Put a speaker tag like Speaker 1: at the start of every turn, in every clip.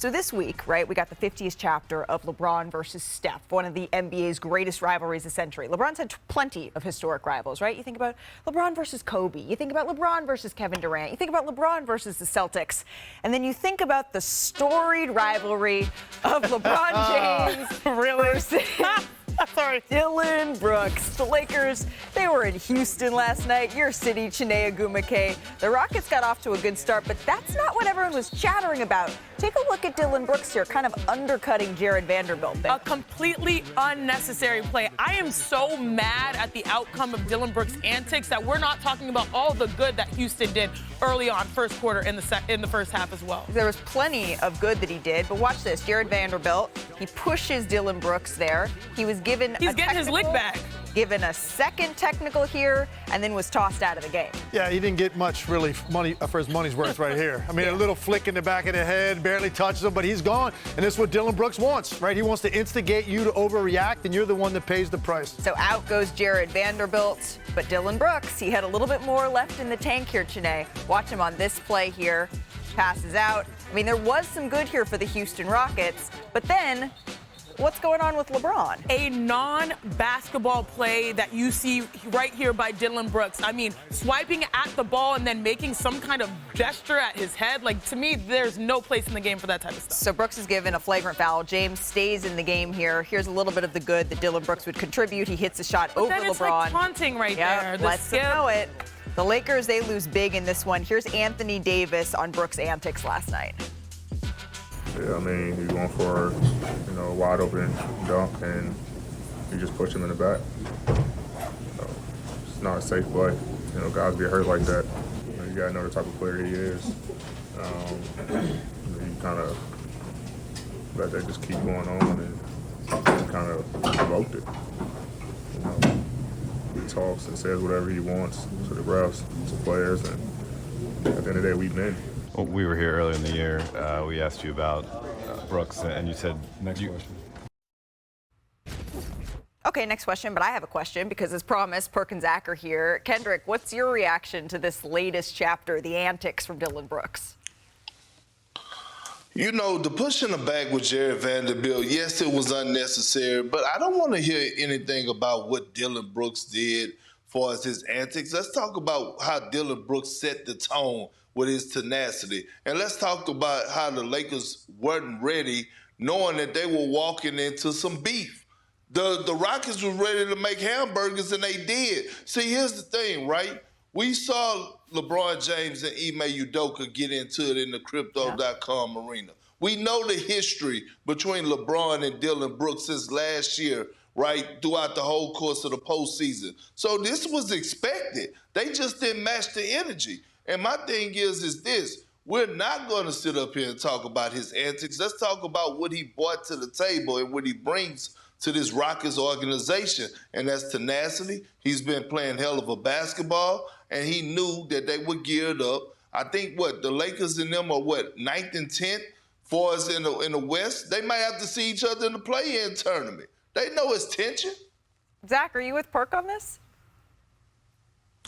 Speaker 1: So this week, right, we got the 50th chapter of LeBron versus Steph, one of the NBA's greatest rivalries of the century. LeBron's had plenty of historic rivals, right? You think about LeBron versus Kobe. You think about LeBron versus Kevin Durant. You think about LeBron versus the Celtics. And then you think about the storied rivalry of LeBron James versus sorry, Dillon Brooks. The Lakers, they were in Houston last night. Your city, Chiney, Ogwumike. The Rockets got off to a good start, but that's not what everyone was chattering about. Take a look at Dillon Brooks here, kind of undercutting Jared Vanderbilt there.
Speaker 2: A completely unnecessary play. I am so mad at the outcome of Dillon Brooks' antics that we're not talking about all the good that Houston did early on, first quarter in the first half as well.
Speaker 1: There was plenty of good that he did, but watch this. Jared Vanderbilt, he pushes Dillon Brooks there. He was given
Speaker 2: He's getting his lick back.
Speaker 1: Given a second technical here, and then was tossed out of the game.
Speaker 3: Yeah, he didn't get much really money for his money's worth right here. I mean, a little flick in the back of the head, barely touches him, but he's gone. And this is what Dillon Brooks wants, right? He wants to instigate you to overreact, and you're the one that pays the price.
Speaker 1: So out goes Jared Vanderbilt, but Dillon Brooks, he had a little bit more left in the tank here, Chiney. Watch him on this play here. Passes out. I mean, there was some good here for the Houston Rockets, but then what's going on with LeBron?
Speaker 2: A non-basketball play that you see right here by Dillon Brooks. I mean, swiping at the ball and then making some kind of gesture at his head. Like, to me, there's no place in the game for that type of stuff.
Speaker 1: So Brooks is given a flagrant foul. James stays in the game here. Here's a little bit of the good that Dillon Brooks would contribute. He hits a shot over LeBron.
Speaker 2: It's like taunting right there.
Speaker 1: Let's know it. The Lakers, they lose big in this one. Here's Anthony Davis on Brooks' antics last night.
Speaker 4: Yeah, I mean, he went for, a wide open dunk, and he just pushed him in the back. So it's not a safe play. Guys get hurt like that. You got to know the type of player he is. He kind of let that just keep going on, and kind of provoked it. He talks and says whatever he wants to the refs, to players, and at the end of the day, we win.
Speaker 5: Well, we were here earlier in the year. We asked you about Brooks, and you said next question.
Speaker 1: Okay, next question, but I have a question because, as promised, Perk and Zach are here. Kendrick, what's your reaction to this latest chapter, the antics from Dillon Brooks?
Speaker 6: The push in the back with Jared Vanderbilt, yes, it was unnecessary, but I don't want to hear anything about what Dillon Brooks did as far as his antics. Let's talk about how Dillon Brooks set the tone with his tenacity. And let's talk about how the Lakers weren't ready, knowing that they were walking into some beef. The Rockets were ready to make hamburgers, and they did. See, here's the thing, right? We saw LeBron James and Ime Udoka get into it in the Crypto.com arena. We know the history between LeBron and Dillon Brooks since last year, right, throughout the whole course of the postseason. So this was expected. They just didn't match the energy. And my thing is this. We're not going to sit up here and talk about his antics. Let's talk about what he brought to the table and what he brings to this Rockets organization, and that's tenacity. He's been playing hell of a basketball, and he knew that they were geared up. I think, the Lakers and them are, 9th and 10th for us in the West? They might have to see each other in the play-in tournament. They know it's tension.
Speaker 1: Zach, are you with Perk on this?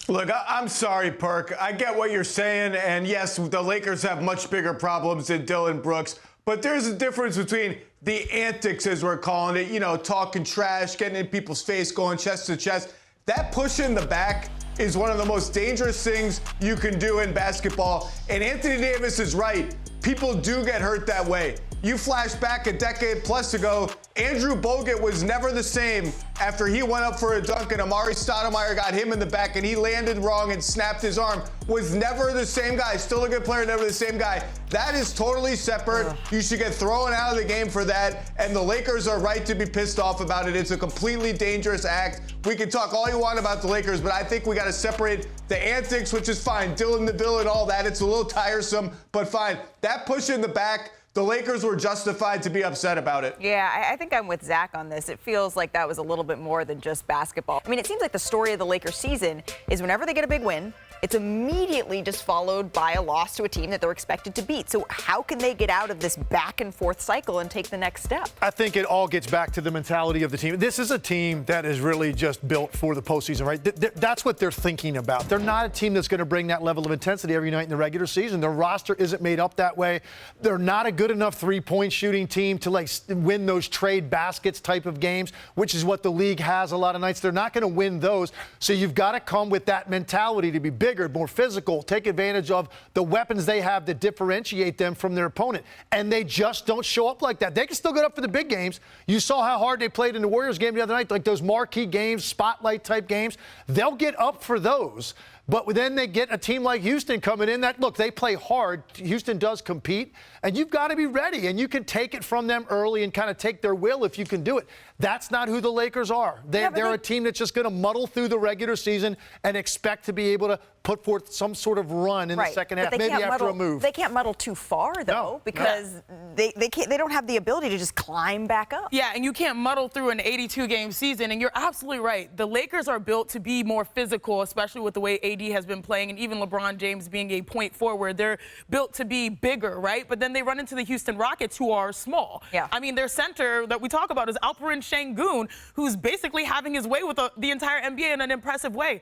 Speaker 7: Look, I'm sorry, Perk. I get what you're saying, and yes, the Lakers have much bigger problems than Dillon Brooks, but there's a difference between the antics, as we're calling it, talking trash, getting in people's face, going chest to chest. That push in the back is one of the most dangerous things you can do in basketball, and Anthony Davis is right. People do get hurt that way. You flash back a decade plus ago, Andrew Bogut was never the same after he went up for a dunk and Amari Stoudemire got him in the back and he landed wrong and snapped his arm. Was never the same guy. Still a good player, never the same guy. That is totally separate. You should get thrown out of the game for that. And the Lakers are right to be pissed off about it. It's a completely dangerous act. We can talk all you want about the Lakers, but I think we got to separate the antics, which is fine. Dillon the villain, all that. It's a little tiresome, but fine. That push in the back, the Lakers were justified to be upset about it.
Speaker 1: Yeah, I think I'm with Zach on this. It feels like that was a little bit more than just basketball. I mean, it seems like the story of the Lakers season is whenever they get a big win, it's immediately just followed by a loss to a team that they're expected to beat. So how can they get out of this back and forth cycle and take the next step?
Speaker 3: I think it all gets back to the mentality of the team. This is a team that is really just built for the postseason, right? That's what they're thinking about. They're not a team that's going to bring that level of intensity every night in the regular season. Their roster isn't made up that way. They're not a good good enough three-point shooting team to like win those trade baskets type of games, which is what the league has a lot of nights. They're not going to win those. So you've got to come with that mentality to be bigger, more physical, take advantage of the weapons they have to differentiate them from their opponent. And they just don't show up like that. They can still get up for the big games. You saw how hard they played in the Warriors game the other night, like those marquee games, spotlight type games. They'll get up for those. But then they get a team like Houston coming in that, look, they play hard. Houston does compete, and you've got to be ready, and you can take it from them early and kind of take their will if you can do it. That's not who the Lakers are. They're a team that's just going to muddle through the regular season and expect to be able to put forth some sort of run in the second half, maybe after a move.
Speaker 1: They can't muddle too far, though, because they don't have the ability to just climb back up.
Speaker 2: Yeah, and you can't muddle through an 82-game season, and you're absolutely right. The Lakers are built to be more physical, especially with the way AD has been playing, and even LeBron James being a point forward. They're built to be bigger, right? But then they run into the Houston Rockets, who are small.
Speaker 1: Yeah.
Speaker 2: I mean, their center that we talk about is Alperen Şengün, who's basically having his way with the entire NBA in an impressive way.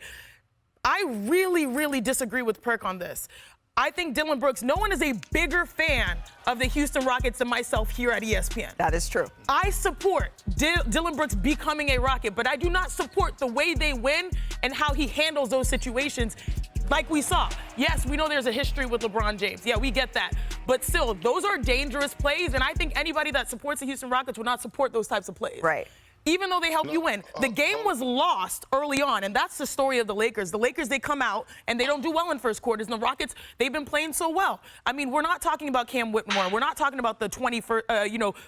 Speaker 2: I really, really disagree with Perk on this. I think Dillon Brooks, no one is a bigger fan of the Houston Rockets than myself here at ESPN.
Speaker 1: That is true.
Speaker 2: I support Dillon Brooks becoming a Rocket, but I do not support the way they win and how he handles those situations like we saw. Yes, we know there's a history with LeBron James. Yeah, we get that. But still, those are dangerous plays, and I think anybody that supports the Houston Rockets would not support those types of plays.
Speaker 1: Right.
Speaker 2: Even though they help you win. The game was lost early on, and that's the story of the Lakers. The Lakers, they come out, and they don't do well in first quarters. And the Rockets, they've been playing so well. I mean, we're not talking about Cam Whitmore. We're not talking about the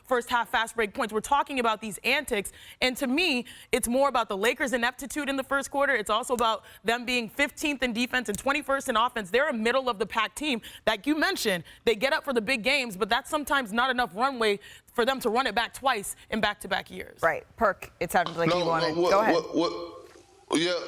Speaker 2: first half fast break points. We're talking about these antics. And to me, it's more about the Lakers' ineptitude in the first quarter. It's also about them being 15th in defense and 21st in offense. They're a middle-of-the-pack team. Like you mentioned, they get up for the big games, but that's sometimes not enough runway for them to run it back twice in back-to-back years.
Speaker 1: Right. Perk, it sounded like you wanted. Go ahead.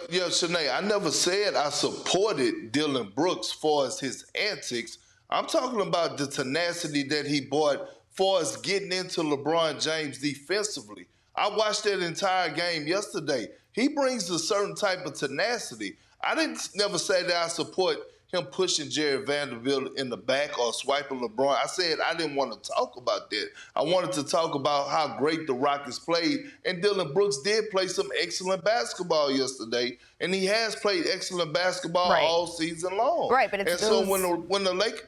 Speaker 6: Yeah, Shanae, I never said I supported Dillon Brooks for his antics. I'm talking about the tenacity that he brought for us getting into LeBron James defensively. I watched that entire game yesterday. He brings a certain type of tenacity. I didn't never say that I support him pushing Jerry Vanderbilt in the back or swiping LeBron. I said I didn't want to talk about that. I wanted to talk about how great the Rockets played, and Dillon Brooks did play some excellent basketball yesterday, and he has played excellent basketball all season long.
Speaker 1: Right, but it's
Speaker 6: so when the Lakers...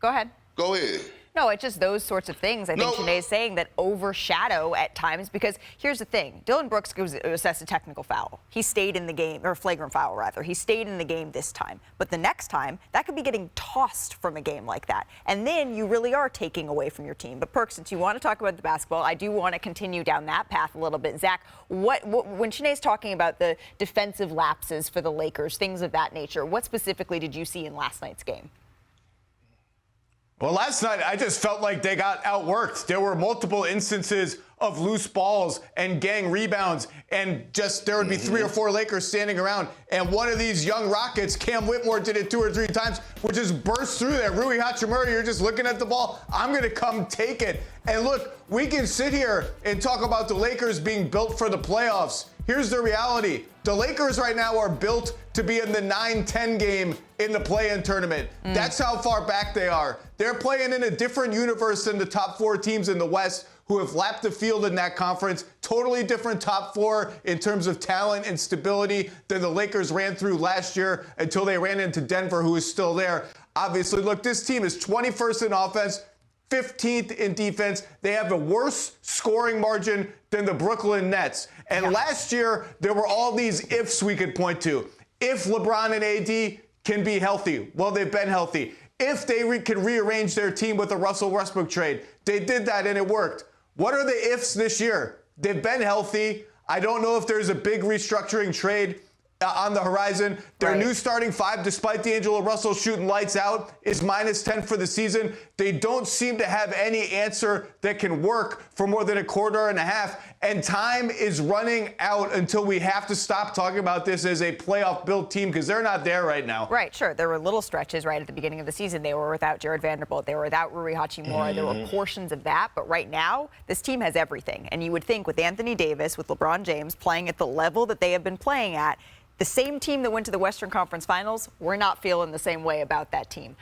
Speaker 1: Go ahead.
Speaker 6: Go ahead.
Speaker 1: No, it's just those sorts of things, I think Chiney is saying, that overshadow at times. Because here's the thing. Dillon Brooks was assessed a technical foul. He stayed in the game, or flagrant foul, rather. He stayed in the game this time. But the next time, that could be getting tossed from a game like that. And then you really are taking away from your team. But, Perk, since you want to talk about the basketball, I do want to continue down that path a little bit. Zach, when Chiney's talking about the defensive lapses for the Lakers, things of that nature, what specifically did you see in last night's game?
Speaker 7: Well, last night, I just felt like they got outworked. There were multiple instances of loose balls and gang rebounds, and just there would be 3 or 4 Lakers standing around, and one of these young Rockets, Cam Whitmore, did it 2 or 3 times, would just burst through there. Rui Hachimura, you're just looking at the ball. I'm going to come take it. And look, we can sit here and talk about the Lakers being built for the playoffs. Here's the reality. The Lakers right now are built to be in the 9-10 game in the play-in tournament. That's how far back they are. They're playing in a different universe than the top 4 teams in the West who have lapped the field in that conference. Totally different top 4 in terms of talent and stability than the Lakers ran through last year until they ran into Denver, who is still there. Obviously, look, this team is 21st in offense, 15th in defense. They have a worse scoring margin than the Brooklyn Nets. And last year, there were all these ifs we could point to. If LeBron and AD can be healthy, well, they've been healthy. If they can rearrange their team with the Russell Westbrook trade, they did that and it worked. What are the ifs this year? They've been healthy. I don't know if there's a big restructuring trade on the horizon. Their new starting 5, despite D'Angelo Russell shooting lights out, is -10 for the season. They don't seem to have any answer that can work for more than a quarter and a half. And time is running out until we have to stop talking about this as a playoff-built team, because they're not there right now.
Speaker 1: Right, sure. There were little stretches right at the beginning of the season. They were without Jared Vanderbilt. They were without Rui Hachimura. There were portions of that. But right now, this team has everything. And you would think with Anthony Davis, with LeBron James playing at the level that they have been playing at, the same team that went to the Western Conference Finals, we're not feeling the same way about that team.